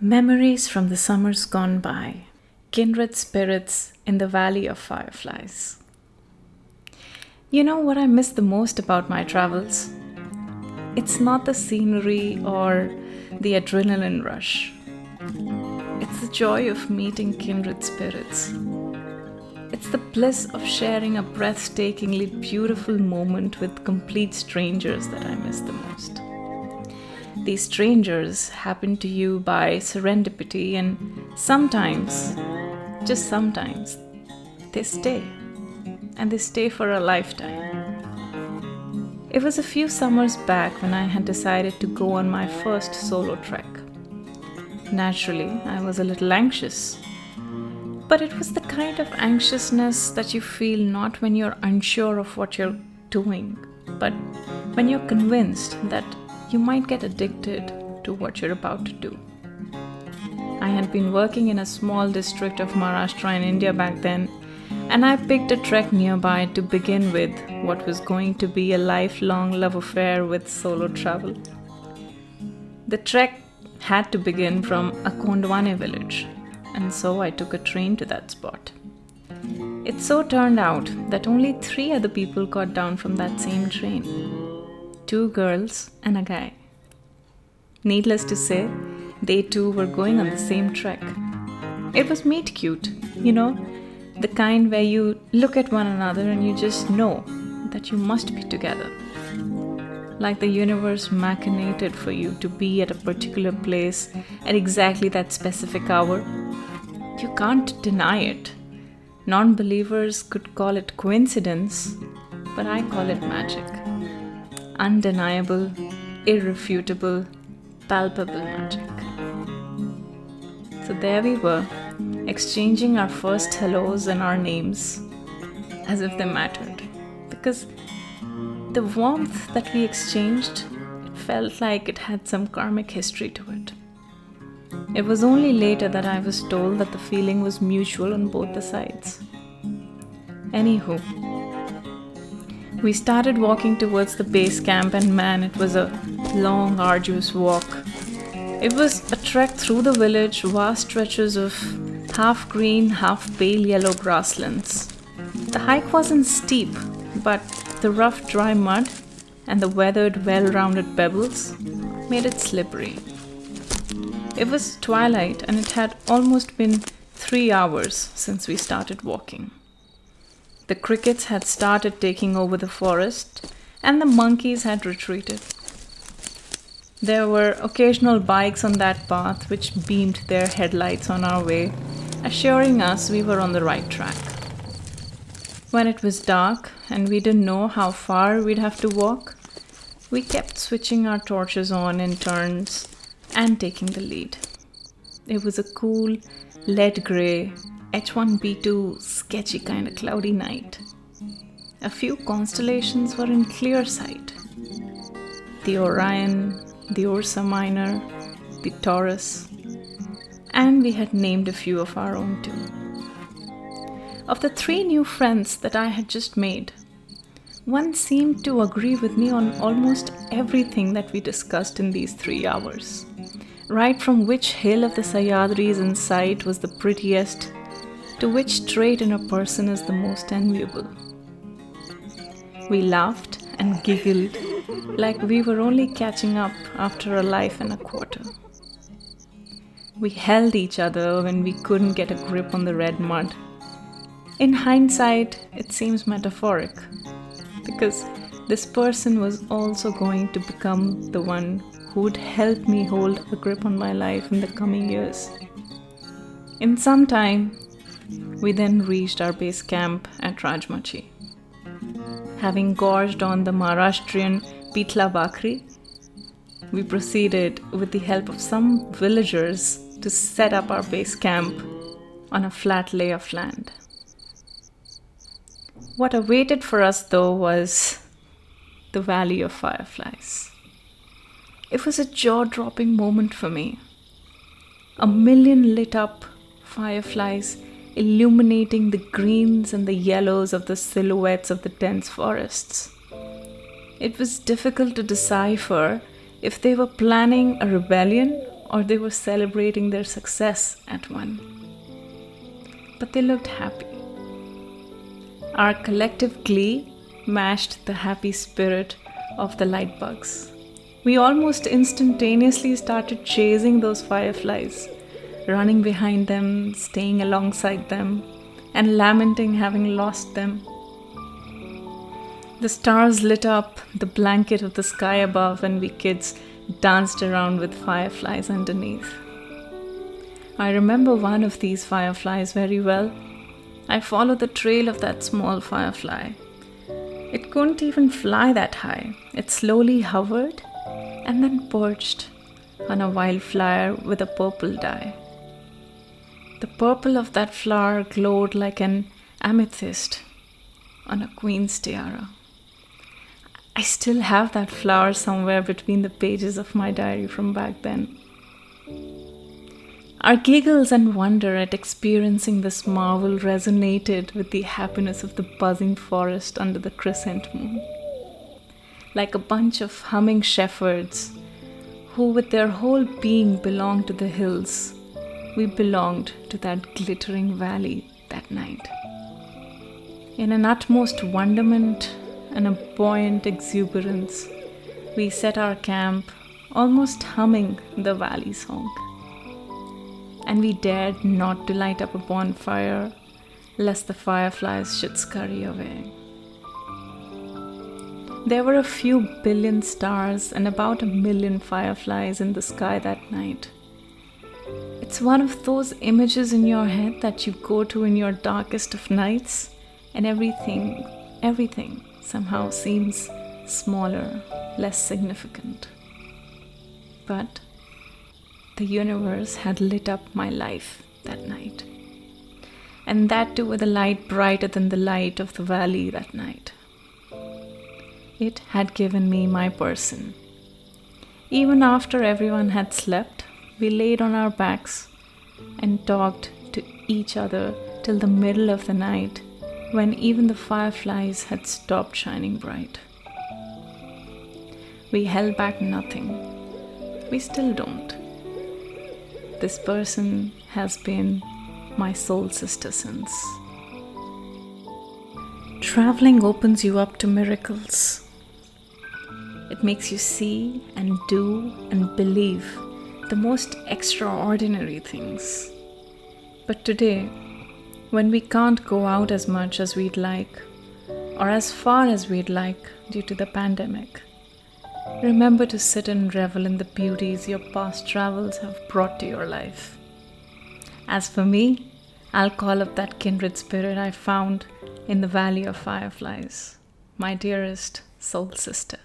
Memories from the summers gone by. Kindred spirits in the valley of fireflies. You know what I miss the most about my travels? It's not the scenery or the adrenaline rush. It's the joy of meeting kindred spirits. It's the bliss of sharing a breathtakingly beautiful moment with complete strangers that I miss the most. These strangers happen to you by serendipity, and sometimes, just sometimes, they stay. And they stay for a lifetime. It was a few summers back when I had decided to go on my first solo trek. Naturally, I was a little anxious. But it was the kind of anxiousness that you feel not when you're unsure of what you're doing, but when you're convinced that you might get addicted to what you're about to do. I had been working in a small district of Maharashtra in India back then, and I picked a trek nearby to begin with what was going to be a lifelong love affair with solo travel. The trek had to begin from a Kondwane village, and so I took a train to that spot. It so turned out that only 3 other people got down from that same train. 2 girls and a guy. Needless to say, they too were going on the same trek. It was meet cute, the kind where you look at one another and you just know that you must be together. Like the universe machinated for you to be at a particular place at exactly that specific hour. You can't deny it. Non-believers could call it coincidence, but I call it magic. Undeniable, irrefutable, palpable magic. So there we were, exchanging our first hellos and our names as if they mattered. Because the warmth that we exchanged, it felt like it had some karmic history to it. It was only later that I was told that the feeling was mutual on both the sides. Anywho, we started walking towards the base camp, and man, it was a long, arduous walk. It was a trek through the village, vast stretches of half green, half pale yellow grasslands. The hike wasn't steep, but the rough, dry mud and the weathered, well-rounded pebbles made it slippery. It was twilight, and it had almost been 3 hours since we started walking. The crickets had started taking over the forest, and the monkeys had retreated. There were occasional bikes on that path which beamed their headlights on our way, assuring us we were on the right track. When it was dark and we didn't know how far we'd have to walk, we kept switching our torches on in turns and taking the lead. It was a cool, lead-grey, H1B2 sketchy kind of cloudy night. A few constellations were in clear sight. The Orion, the Ursa Minor, the Taurus, and we had named a few of our own too. Of the 3 new friends that I had just made, one seemed to agree with me on almost everything that we discussed in these 3 hours. Right from which hill of the Sahyadris in sight was the prettiest, to which trait in a person is the most enviable. We laughed and giggled like we were only catching up after a life and a quarter. We held each other when we couldn't get a grip on the red mud. In hindsight, it seems metaphoric, because this person was also going to become the one who would help me hold a grip on my life in the coming years. In some time, we then reached our base camp at Rajmachi. Having gorged on the Maharashtrian pitla bakri, we proceeded with the help of some villagers to set up our base camp on a flat lay of land. What awaited for us, though, was the Valley of Fireflies. It was a jaw-dropping moment for me. 1,000,000 lit-up fireflies illuminating the greens and the yellows of the silhouettes of the dense forests. It was difficult to decipher if they were planning a rebellion or they were celebrating their success at one. But they looked happy. Our collective glee matched the happy spirit of the light bugs. We almost instantaneously started chasing those fireflies, running behind them, staying alongside them, and lamenting having lost them. The stars lit up the blanket of the sky above, and we kids danced around with fireflies underneath. I remember one of these fireflies very well. I followed the trail of that small firefly. It couldn't even fly that high. It slowly hovered and then perched on a wildflower with a purple dye. The purple of that flower glowed like an amethyst on a queen's tiara. I still have that flower somewhere between the pages of my diary from back then. Our giggles and wonder at experiencing this marvel resonated with the happiness of the buzzing forest under the crescent moon. Like a bunch of humming shepherds who with their whole being belonged to the hills, we belonged to that glittering valley that night. In an utmost wonderment and a buoyant exuberance, we set our camp, almost humming the valley song. And we dared not to light up a bonfire, lest the fireflies should scurry away. There were a few billion stars and about 1 million fireflies in the sky that night. It's one of those images in your head that you go to in your darkest of nights, and everything somehow seems smaller, less significant. But the universe had lit up my life that night, and that too with a light brighter than the light of the valley that night. It had given me my person. Even after everyone had slept, we laid on our backs and talked to each other till the middle of the night, when even the fireflies had stopped shining bright. We held back nothing. We still don't. This person has been my soul sister since. Traveling opens you up to miracles. It makes you see and do and believe the most extraordinary things. But today, when we can't go out as much as we'd like, or as far as we'd like due to the pandemic, remember to sit and revel in the beauties your past travels have brought to your life. As for me, I'll call up that kindred spirit I found in the Valley of Fireflies, my dearest soul sister.